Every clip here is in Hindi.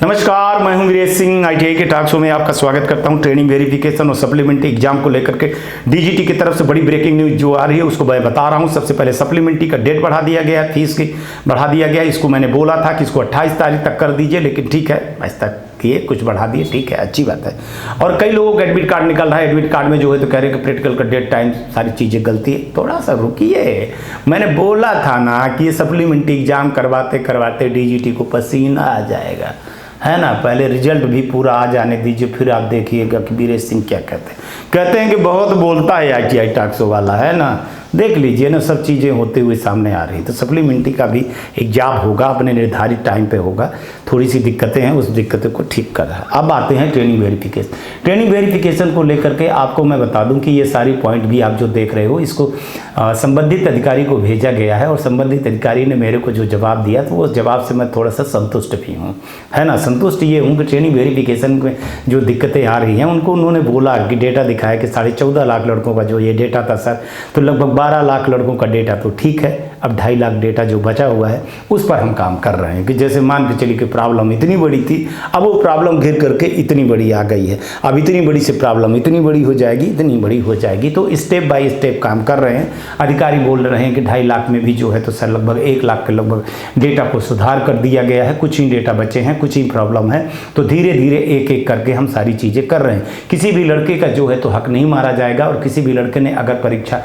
नमस्कार, मैं हूं वीरेश सिंह। आईटीआई के टॉक शो में आपका स्वागत करता हूं। ट्रेनिंग वेरिफिकेशन और सप्लीमेंट्री एग्जाम को लेकर के डीजीटी की तरफ से बड़ी ब्रेकिंग न्यूज जो आ रही है उसको मैं बता रहा हूं। सबसे पहले सप्लीमेंट्री का डेट बढ़ा दिया गया, फीस की बढ़ा दिया गया। इसको मैंने बोला था कि इसको 28 तारीख तक कर दीजिए, लेकिन ठीक है, आज तक किए, कुछ बढ़ा दिए, ठीक है, अच्छी बात है। और कई लोगों का एडमिट कार्ड निकल रहा है, एडमिट कार्ड में जो है तो कह रहे हैं कि प्रैक्टिकल का डेट टाइम सारी चीज़ें गलती है। थोड़ा सा रुकिए, मैंने बोला था ना कि ये सप्लीमेंट्री एग्जाम करवाते करवाते डीजीटी को पसीना आ जाएगा, है ना। पहले रिजल्ट भी पूरा आ जाने दीजिए, फिर आप देखिएगा कि वीरेश सिंह क्या कहते हैं कि बहुत बोलता है आईटीआई टॉक शो वाला, है ना। देख लीजिए ना, सब चीज़ें होते हुए सामने आ रही। तो सप्लीमेंट्री का भी एग्जाम होगा, अपने निर्धारित टाइम पे होगा। थोड़ी सी दिक्कतें हैं, उस दिक्कतों को ठीक कर रहा है। अब आते हैं ट्रेनिंग वेरिफिकेशन। ट्रेनिंग वेरिफिकेशन को लेकर के आपको मैं बता दूं कि ये सारी पॉइंट भी आप जो देख रहे हो, इसको संबंधित अधिकारी को भेजा गया है और संबंधित अधिकारी ने मेरे को जो जवाब दिया, तो वो जवाब से मैं थोड़ा सा संतुष्ट भी हूँ, है ना। संतुष्ट ये हूँ कि ट्रेनिंग वेरिफिकेशन में जो दिक्कतें आ रही हैं उनको उन्होंने बोला कि डेटा दिखाया कि 14.5 लाख लड़कों का जो ये डेटा था सर, तो लगभग 12 लाख लड़कों का डेटा तो ठीक है। अब 2.5 लाख डेटा जो बचा हुआ है उस पर हम काम कर रहे हैं कि जैसे मान के चलिए कि प्रॉब्लम इतनी बड़ी थी, अब वो प्रॉब्लम घिर करके इतनी बड़ी आ गई है। अब इतनी बड़ी से प्रॉब्लम इतनी बड़ी हो जाएगी, इतनी बड़ी हो जाएगी। तो स्टेप बाय स्टेप काम कर रहे हैं। अधिकारी बोल रहे हैं कि 2.5 लाख में भी जो है तो सर लगभग 1 लाख के लगभग डेटा को सुधार कर दिया गया है। कुछ ही डेटा बचे हैं, कुछ ही प्रॉब्लम है, तो धीरे धीरे एक एक करके हम सारी चीज़ें कर रहे हैं। किसी भी लड़के का जो है तो हक नहीं मारा जाएगा। और किसी भी लड़के ने अगर परीक्षा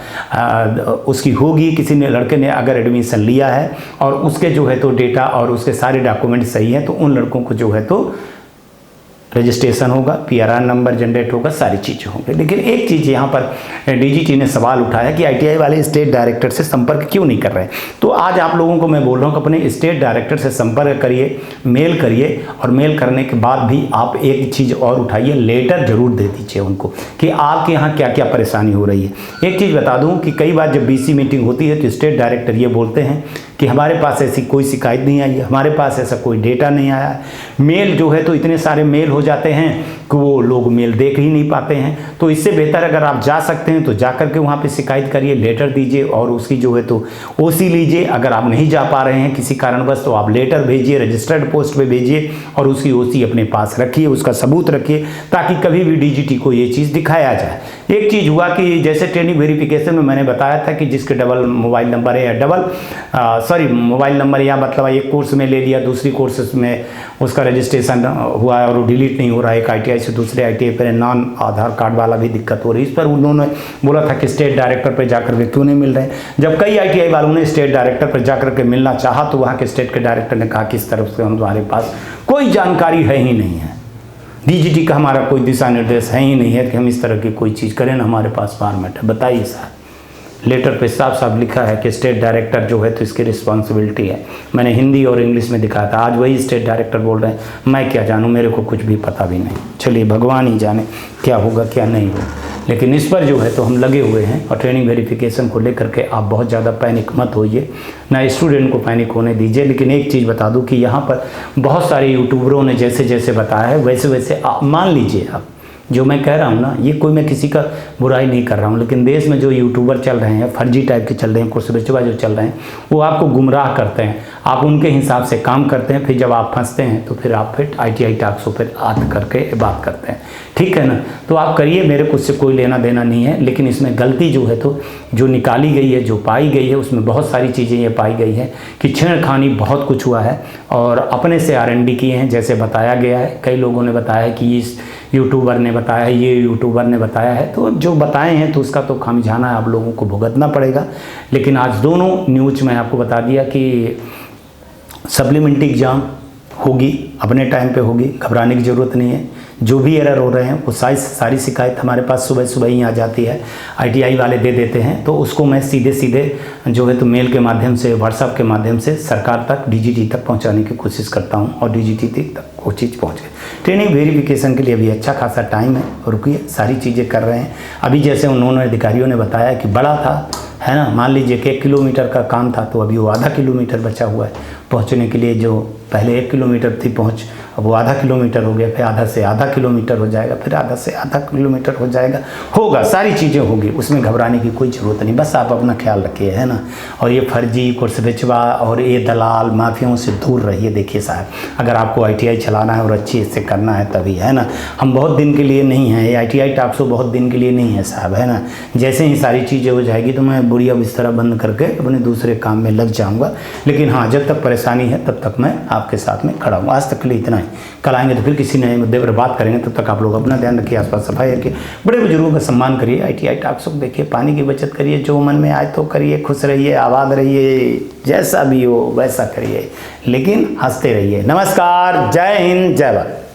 उसकी होगी, किसी ने लड़के ने अगर एडमिशन लिया है और उसके जो है तो डेटा और उसके सारे डॉक्यूमेंट सही हैं, तो उन लड़कों को जो है तो रजिस्ट्रेशन होगा, पीआरआर नंबर जनरेट होगा, सारी चीज़ें होंगी। लेकिन एक चीज़ यहाँ पर डीजीटी ने सवाल उठाया कि आईटीआई वाले स्टेट डायरेक्टर से संपर्क क्यों नहीं कर रहे हैं। तो आज आप लोगों को मैं बोल रहा हूँ कि अपने स्टेट डायरेक्टर से संपर्क करिए, मेल करिए, और मेल करने के बाद भी आप एक चीज़ और उठाइए, लेटर जरूर दे दीजिए उनको कि आपके यहाँ क्या क्या परेशानी हो रही है। एक चीज़ बता दूँ कि कई बार जब बीसी मीटिंग होती है तो स्टेट डायरेक्टर ये बोलते हैं कि हमारे पास ऐसी कोई शिकायत नहीं आई है, हमारे पास ऐसा कोई डेटा नहीं आया है। मेल जो है तो इतने सारे मेल हो जाते हैं कि वो लोग मेल देख ही नहीं पाते हैं। तो इससे बेहतर अगर आप जा सकते हैं तो जा करके वहाँ पे शिकायत करिए, लेटर दीजिए और उसकी जो है तो ओसी लीजिए। अगर आप नहीं जा पा रहे हैं किसी कारणवश तो आप लेटर भेजिए, रजिस्टर्ड पोस्ट पे भेजिए और उसकी ओसी अपने पास रखिए, उसका सबूत रखिए, ताकि कभी भी डीजीटी को ये चीज़ दिखाया जाए। एक चीज़ हुआ कि जैसे ट्रेनिंग वेरिफिकेशन में मैंने बताया था कि जिसके डबल मोबाइल नंबर है या मोबाइल नंबर या मतलब एक कोर्स में ले लिया, दूसरी कोर्स में उसका रजिस्ट्रेशन हुआ है और वो डिलीट नहीं हो रहा है, एक आईटीआई से दूसरे आईटीआई पर नॉन आधार कार्ड वाला भी दिक्कत हो रही है। इस पर उन्होंने बोला था कि स्टेट डायरेक्टर पर जाकर के क्यों नहीं मिल रहे हैं। जब कई आईटीआई वालों ने स्टेट डायरेक्टर पर जाकर के मिलना चाहा तो वहाँ के स्टेट के डायरेक्टर ने कहा कि इस तरफ से हमारे पास कोई जानकारी है ही नहीं है, डीजीटी का हमारा कोई दिशा निर्देश है ही नहीं है कि हम इस तरह की कोई चीज़ करें ना, हमारे पास फॉर्मेट है। बताइए साहब, लेटर पे साफ साफ लिखा है कि स्टेट डायरेक्टर जो है तो इसकी रिस्पॉन्सिबिलिटी है। मैंने हिंदी और इंग्लिश में दिखाया था, आज वही स्टेट डायरेक्टर बोल रहे हैं मैं क्या जानूँ, मेरे को कुछ भी पता भी नहीं। चलिए, भगवान ही जाने क्या होगा क्या नहीं होगा, लेकिन इस पर जो है तो हम लगे हुए हैं। और ट्रेनिंग वेरिफिकेशन को लेकर के आप बहुत ज़्यादा पैनिक मत होइए, ना स्टूडेंट को पैनिक होने दीजिए। लेकिन एक चीज़ बता दूं कि यहाँ पर बहुत सारे यूट्यूबरों ने जैसे जैसे बताया है वैसे वैसे आप मान लीजिए। आप जो मैं कह रहा हूँ ना, ये कोई मैं किसी का बुराई नहीं कर रहा हूँ, लेकिन देश में जो यूट्यूबर चल रहे हैं, फर्जी टाइप के चल रहे हैं, कुछ बेचवा जो चल रहे हैं, वो आपको गुमराह करते हैं। आप उनके हिसाब से काम करते हैं, फिर जब आप फंसते हैं तो फिर आप फिर आईटीआई टॉक शो पर आत करके बात करते हैं, ठीक है ना। तो आप करिए, मेरे को उससे कोई लेना देना नहीं है। लेकिन इसमें गलती जो है तो जो निकाली गई है, जो पाई गई है, उसमें बहुत सारी चीज़ें ये पाई गई है कि छेड़खानी बहुत कुछ हुआ है और अपने से आरएनडी किए हैं, जैसे बताया गया है। कई लोगों ने बताया है कि इस यूट्यूबर ने बताया है, ये यूट्यूबर ने बताया है, तो जो बताए हैं तो उसका तो खामियाजा आप लोगों को भुगतना पड़ेगा। लेकिन आज दोनों न्यूज़ में आपको बता दिया कि सप्लीमेंट्री एग्ज़ाम होगी, अपने टाइम पे होगी, घबराने की ज़रूरत नहीं है। जो भी एरर हो रहे हैं वो सारी शिकायत हमारे पास सुबह सुबह ही आ जाती है, आईटीआई वाले दे देते हैं। तो उसको मैं सीधे सीधे जो है तो मेल के माध्यम से, व्हाट्सएप के माध्यम से सरकार तक, डीजीटी तक पहुंचाने की कोशिश करता हूं और डीजीटी तक वो चीज़ पहुंच गई। ट्रेनिंग वेरिफिकेशन के लिए अभी अच्छा खासा टाइम है, रुकिए, सारी चीज़ें कर रहे हैं। अभी जैसे उन्होंने अधिकारियों ने बताया कि बड़ा था, है ना, मान लीजिए कि 1 किलोमीटर का काम था तो अभी वो आधा किलोमीटर बचा हुआ है पहुंचने के लिए। जो पहले 1 किलोमीटर थी पहुंच, अब वो आधा किलोमीटर हो गया, फिर आधा से आधा किलोमीटर हो जाएगा, फिर आधा से आधा किलोमीटर हो जाएगा, होगा, सारी चीज़ें होगी, उसमें घबराने की कोई ज़रूरत नहीं। बस आप अपना ख्याल रखिए, है ना। और ये फर्जी कोर्स बेचवा और ये दलाल माफियाओं से दूर रहिए। देखिए साहब, अगर आपको ITI चलाना है और अच्छी से करना है तभी, है ना। हम बहुत दिन के लिए नहीं हैं, ये ITI टॉक शो बहुत दिन के लिए नहीं है साहब, है ना। जैसे ही सारी चीज़ें हो जाएगी तो मैं बुढ़िया बिस्तर बंद करके अपने दूसरे काम में लग जाऊँगा। लेकिन हाँ, जब तक परेशानी है तब तक मैं आपके साथ में खड़ा हूँ। आज तक के लिए इतना ही। कल आएंगे तो फिर किसी नए मुद्दे पर बात करेंगे। तब तक आप लोग अपना ध्यान रखिए, आसपास सफाई रखिए, बड़े बुजुर्गों का सम्मान करिए, ITI टॉक शो देखिए, पानी की बचत करिए, जो मन में आए तो करिए, खुश रहिए, आबाद रहिए, जैसा भी हो वैसा करिए, लेकिन हंसते रहिए। नमस्कार, जय हिंद, जय भारत।